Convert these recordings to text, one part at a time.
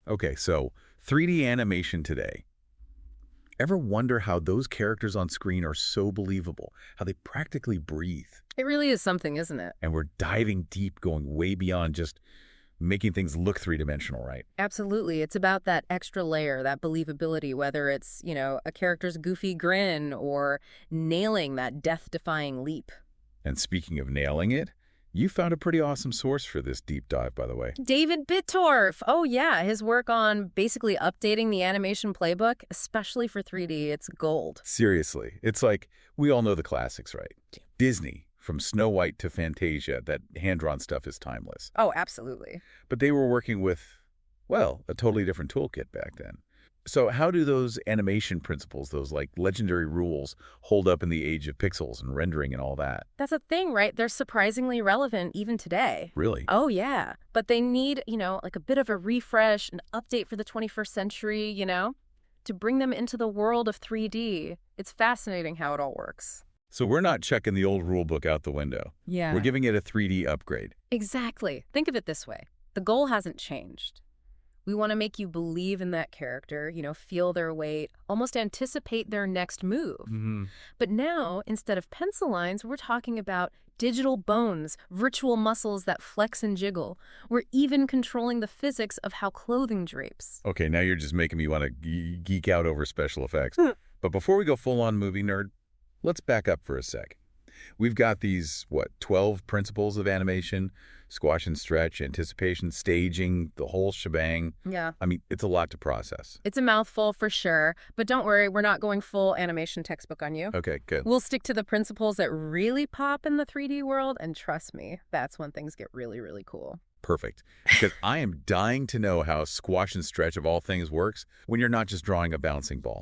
Okay, so 3D animation today. Ever wonder how those characters on screen are so believable, how they practically breathe? It really is something, isn't it? And we're diving deep, going way beyond just making things look three-dimensional, right? Absolutely. It's about that extra layer, that believability, whether it's, a character's goofy grin or nailing that death-defying leap. And speaking of nailing it, you found a pretty awesome source for this deep dive, by the way. David Bittorf. Oh, yeah. His work on basically updating the animation playbook, especially for 3D, it's gold. Seriously, it's like we all know the classics, right? Disney, from Snow White to Fantasia, that hand-drawn stuff is timeless. Oh, absolutely. But they were working with, well, a totally different toolkit back then. So how do those animation principles, those like legendary rules, hold up in the age of pixels and rendering and all that? That's a thing, right? They're surprisingly relevant even today. Really? Oh, yeah. But they need, like a bit of a refresh, an update for the 21st century, to bring them into the world of 3D. It's fascinating how it all works. So we're not checking the old rule book out the window. Yeah. We're giving it a 3D upgrade. Exactly. Think of it this way. The goal hasn't changed. We want to make you believe in that character, feel their weight, almost anticipate their next move. Mm-hmm. But now, instead of pencil lines, we're talking about digital bones, virtual muscles that flex and jiggle. We're even controlling the physics of how clothing drapes. Okay, now you're just making me want to geek out over special effects. But before we go full-on movie nerd, let's back up for a sec. We've got these, 12 principles of animation: squash and stretch, anticipation, staging, the whole shebang. Yeah. I mean, it's a lot to process. It's a mouthful for sure, but don't worry, we're not going full animation textbook on you. Okay, good. We'll stick to the principles that really pop in the 3D world, and trust me, that's when things get really, really cool. Perfect. Because I am dying to know how squash and stretch of all things works when you're not just drawing a bouncing ball.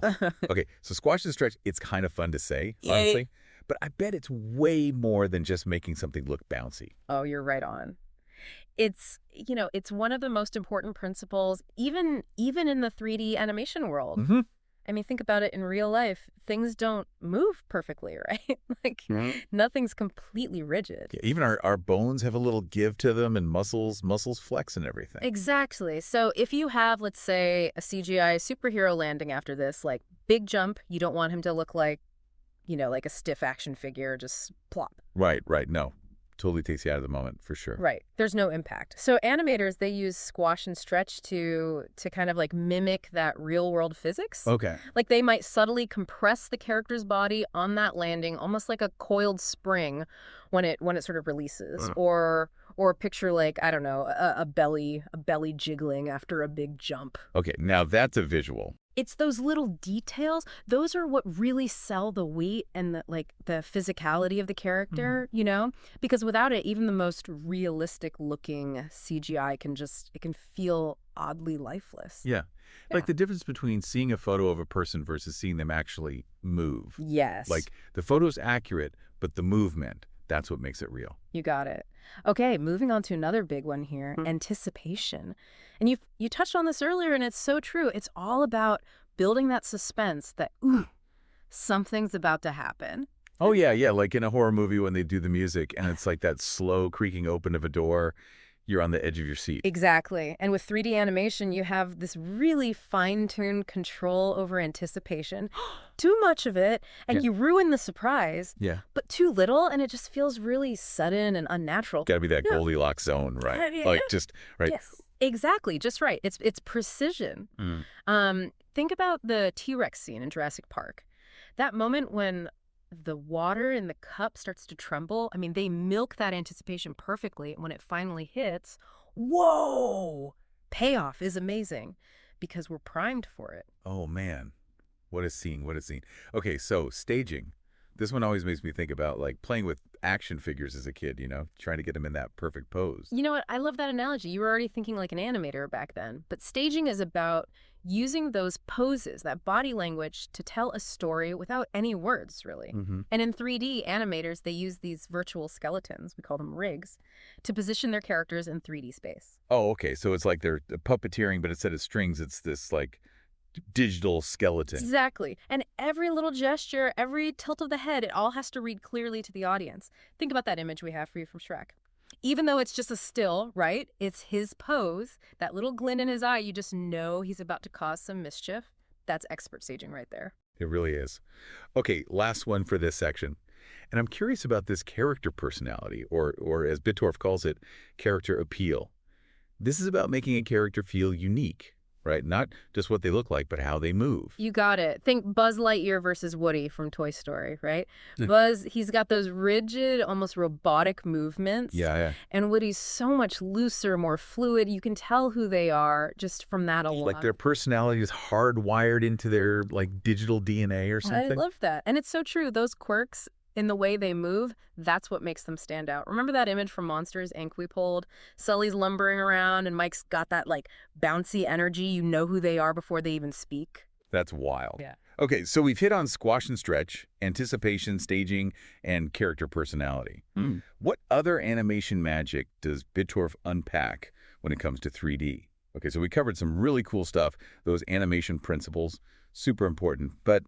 Okay, so squash and stretch, it's kind of fun to say, honestly. But I bet it's way more than just making something look bouncy. Oh, you're right on. It's, it's one of the most important principles, even in the 3D animation world. Mm-hmm. I mean, think about it in real life. Things don't move perfectly, right? Nothing's completely rigid. Yeah, even our bones have a little give to them, and muscles flex and everything. Exactly. So if you have, let's say, a CGI superhero landing after this, like big jump, you don't want him to look like, like a stiff action figure, just plop. Right. No. Totally takes you out of the moment, for sure. Right. There's no impact. So animators, they use squash and stretch to kind of like mimic that real world picks. Okay. Like they might subtly compress the character's body on that landing, almost like a coiled spring when it sort of releases. Or picture like, I don't know, a belly jiggling after a big jump. Okay, now that's a visual. It's those little details. Those are what really sell the weight and the physicality of the character, Because without it, even the most realistic looking CGI can feel oddly lifeless. Yeah. Like the difference between seeing a photo of a person versus seeing them actually move. Yes. Like the photo's accurate, but the movement, that's what makes it real. You got it. Okay, moving on to another big one here, anticipation. And you touched on this earlier, and it's so true. It's all about building that suspense that, something's about to happen. Oh, yeah, like in a horror movie when they do the music, and it's like that slow creaking open of a door. You're on the edge of your seat. Exactly. And with 3D animation, you have this really fine-tuned control over anticipation. Too much of it, and you ruin the surprise. Yeah. But too little, and it just feels really sudden and unnatural. Gotta be that Goldilocks zone, right? Like just, right. Yes, exactly. Just right. It's precision. Think about the T-Rex scene in Jurassic Park. That moment when the water in the cup starts to tremble. I mean, they milk that anticipation perfectly. And when it finally hits, whoa! Payoff is amazing because we're primed for it. Oh, man. What a scene. Okay, so staging. This one always makes me think about like playing with action figures as a kid, trying to get them in that perfect pose. You know what? I love that analogy. You were already thinking like an animator back then. But staging is about using those poses, that body language, to tell a story without any words, really. And in 3D, animators, they use these virtual skeletons, we call them rigs, to position their characters in 3D space. Oh, okay. So it's like they're puppeteering, but instead of strings, it's this like digital skeleton. Exactly. And every little gesture, every tilt of the head, it all has to read clearly to the audience. Think about that image we have for you from Shrek. Even though it's just a still, right? It's his pose, that little glint in his eye, you just know he's about to cause some mischief. That's expert staging right there. It really is. Okay, last one for this section. And I'm curious about this character personality, or as Bittorf calls it, character appeal. This is about making a character feel unique, right? Not just what they look like, but how they move. You got it. Think Buzz Lightyear versus Woody from Toy Story, right? Buzz, he's got those rigid, almost robotic movements. Yeah. And Woody's so much looser, more fluid. You can tell who they are just from that alone. Like their personality is hardwired into their like digital DNA or something. I love that. And it's so true. Those quirks in the way they move, that's what makes them stand out. Remember that image from Monsters, Inc. we pulled? Sully's lumbering around and Mike's got that like bouncy energy. You know who they are before they even speak. That's wild. Yeah. Okay, so we've hit on squash and stretch, anticipation, staging, and character personality. What other animation magic does Bittorf unpack when it comes to 3D? Okay, so we covered some really cool stuff. Those animation principles, super important. But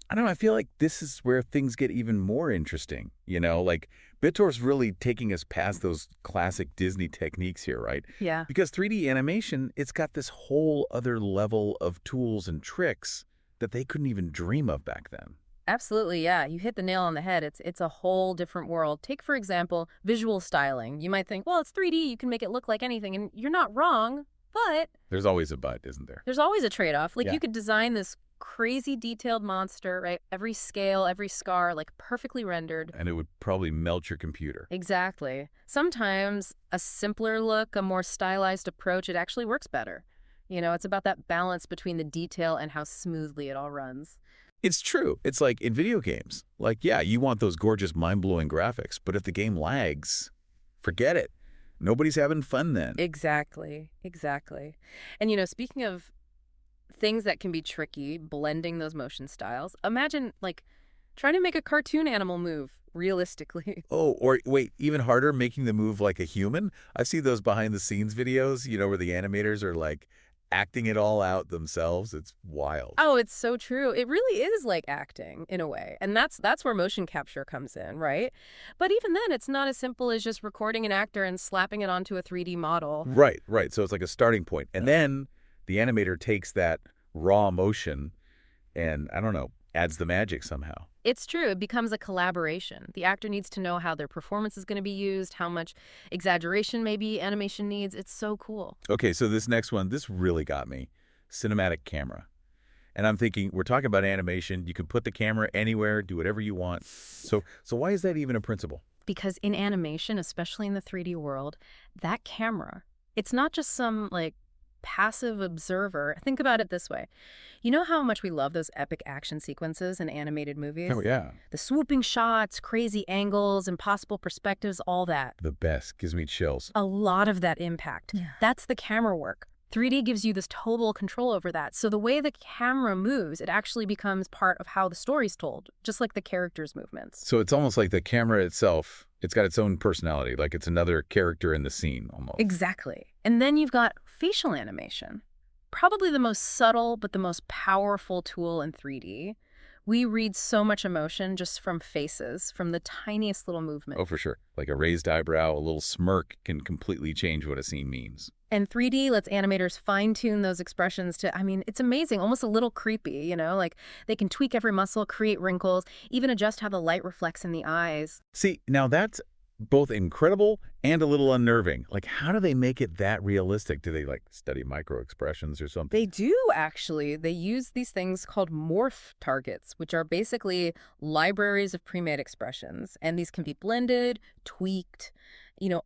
I don't know, I feel like this is where things get even more interesting. Like Bittorf's really taking us past those classic Disney techniques here, right? Yeah. Because 3D animation, it's got this whole other level of tools and tricks that they couldn't even dream of back then. Absolutely, yeah. You hit the nail on the head. It's a whole different world. Take, for example, visual styling. You might think, well, it's 3D, you can make it look like anything, and you're not wrong, but There's always a but, isn't there? there's always a trade-off. Like Yeah. you could design this crazy detailed monster, right? Every scale, every scar, like perfectly rendered. And it would probably melt your computer. Exactly. Sometimes a simpler look, a more stylized approach, it actually works better. It's about that balance between the detail and how smoothly it all runs. It's true. It's like in video games. Like, yeah, you want those gorgeous, mind-blowing graphics, but if the game lags, forget it. Nobody's having fun then. Exactly. And speaking of things that can be tricky, blending those motion styles, imagine like trying to make a cartoon animal move realistically. Oh, or wait, even harder, making the move like a human? I see those behind-the-scenes videos, where the animators are like acting it all out themselves. It's wild. Oh, it's so true. It really is like acting in a way. And that's where motion capture comes in, right? But even then, it's not as simple as just recording an actor and slapping it onto a 3D model. Right. So it's like a starting point. And then the animator takes that raw motion and, I don't know, adds the magic somehow. It's true. It becomes a collaboration. The actor needs to know how their performance is going to be used, how much exaggeration maybe animation needs. It's so cool. Okay, so this next one, this really got me. Cinematic camera. And I'm thinking, we're talking about animation. You can put the camera anywhere, do whatever you want. So why is that even a principle? Because in animation, especially in the 3D world, that camera, it's not just some like passive observer. Think about it this way. You know how much we love those epic action sequences in animated movies? Oh, yeah. The swooping shots, crazy angles, impossible perspectives, all that. The best. Gives me chills. A lot of that impact. Yeah. That's the camera work. 3D gives you this total control over that. So the way the camera moves, it actually becomes part of how the story's told, just like the characters' movements. So it's almost like the camera itself, it's got its own personality, like it's another character in the scene almost. Exactly. And then you've got facial animation. Probably the most subtle but the most powerful tool in 3D. We read so much emotion just from faces, from the tiniest little movement. Oh, for sure. Like a raised eyebrow, a little smirk can completely change what a scene means. And 3D lets animators fine-tune those expressions to, it's amazing, almost a little creepy, like they can tweak every muscle, create wrinkles, even adjust how the light reflects in the eyes. See, now that's both incredible and a little unnerving. Like, how do they make it that realistic? Do they, like, study micro expressions or something? They do, actually. They use these things called morph targets, which are basically libraries of pre-made expressions. And these can be blended, tweaked,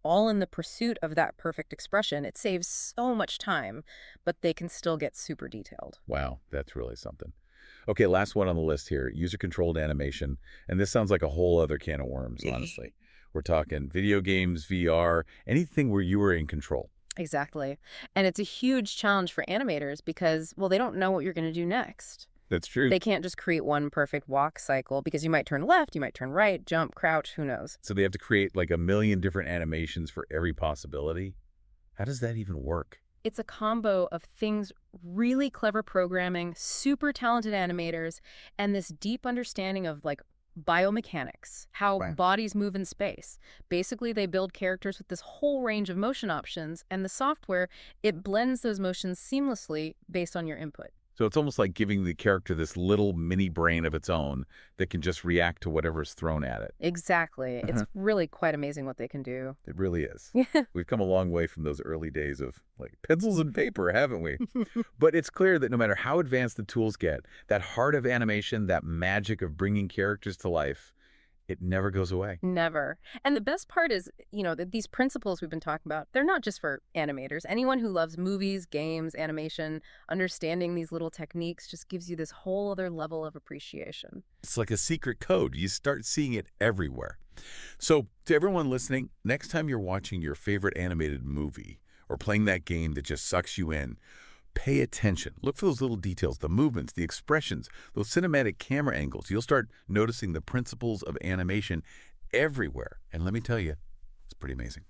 all in the pursuit of that perfect expression. It saves so much time, but they can still get super detailed. Wow, that's really something. Okay, last one on the list here, user-controlled animation. And this sounds like a whole other can of worms, honestly. We're talking video games, VR, anything where you were in control. Exactly. And it's a huge challenge for animators because, well, they don't know what you're going to do next. That's true. They can't just create one perfect walk cycle because you might turn left, you might turn right, jump, crouch, who knows. So they have to create like a million different animations for every possibility. How does that even work? It's a combo of things, really clever programming, super talented animators, and this deep understanding of like biomechanics, how Wow. bodies move in space. Basically, they build characters with this whole range of motion options, and the software, it blends those motions seamlessly based on your input. So it's almost like giving the character this little mini brain of its own that can just react to whatever's thrown at it. Exactly. It's really quite amazing what they can do. It really is. We've come a long way from those early days of like pencils and paper, haven't we? But it's clear that no matter how advanced the tools get, that heart of animation, that magic of bringing characters to life, it never goes away. Never. And the best part is, that these principles we've been talking about, they're not just for animators. Anyone who loves movies, games, animation, understanding these little techniques just gives you this whole other level of appreciation. It's like a secret code. You start seeing it everywhere. So, to everyone listening, next time you're watching your favorite animated movie or playing that game that just sucks you in, pay attention. Look for those little details, the movements, the expressions, those cinematic camera angles. You'll start noticing the principles of animation everywhere. And let me tell you, it's pretty amazing.